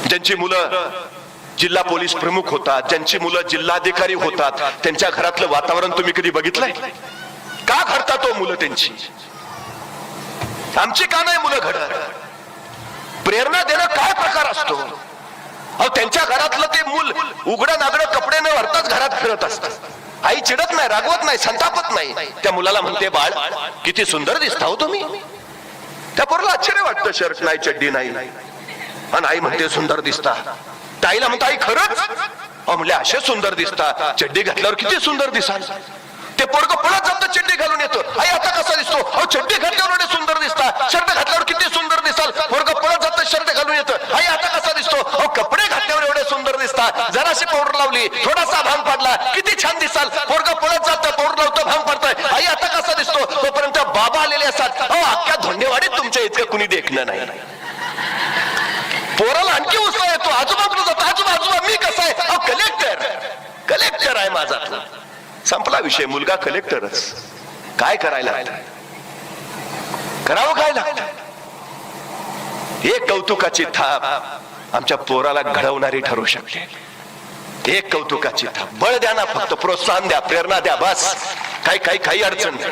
ज्यांची मुलं जिल्हा पोलीस प्रमुख होतात, ज्यांची मुलं जिल्हाधिकारी होतात, त्यांच्या घरातलं वातावरण तुम्ही कधी बघितलंय का? घडतात तो मुलं त्यांची, आमची का नाही मुलं घडत? प्रेरणा देणं काय प्रकार असतो? अहो त्यांच्या घरातलं ते मूल उघडं नागडं कपडे न भरताच घरात फिरत असतं. आई चिडत नाही, रागवत नाही, संतापत नाही. त्या मुलाला म्हणते, बाळ किती सुंदर दिसता हो तुम्ही. त्या पोराला आश्चर्य वाटतं, शर्ट नाही, चड्डी नाही, आणि आई म्हणते सुंदर दिसता. ताईला म्हणता, आई खरंच? अहो म्हणले, असे सुंदर दिसता, चड्डी घातल्यावर किती सुंदर दिसाल. ते पोरग पळत जातं, चड्डी घालून येतो. आई आता कसा दिसतो? अहो चड्डी घातल्यावर एवढे सुंदर दिसता, शर्ट घातल्यावर किती सुंदर दिसाल. पोरग पळत जातं, शर्ट घालून येतं. आई आता कसा दिसतो? अहो कपडे घातल्यावर एवढे सुंदर दिसता, जराशी पावडर लावली, थोडासा भांग पाडला, किती छान दिसाल. पोरग पळत जातं, पावडर लावतं, भांग पाडतंय. आई आता कसा दिसतो? तोपर्यंत बाबा आलेले असतात. अहो अख्ख्या धोंडेवाडीत तुमच्या इतकं कुणी देखणं नाही. पोराला आणखी उत्साह येतो, आजूबाजूला जातो, आजूबाजूला मी कसा आहे? अहो कलेक्टर आहे माझा. संपला विषय, मुलगा कलेक्टरच. काय करायला करावं, काय लागतं? एक कौतुकाची थाप आमच्या पोराला घडवणारी ठरू शकते. एक कौतुकाची थाप. बळ द्या ना, फक्त प्रोत्साहन द्या, प्रेरणा द्या, बस. काही अडचण नाही.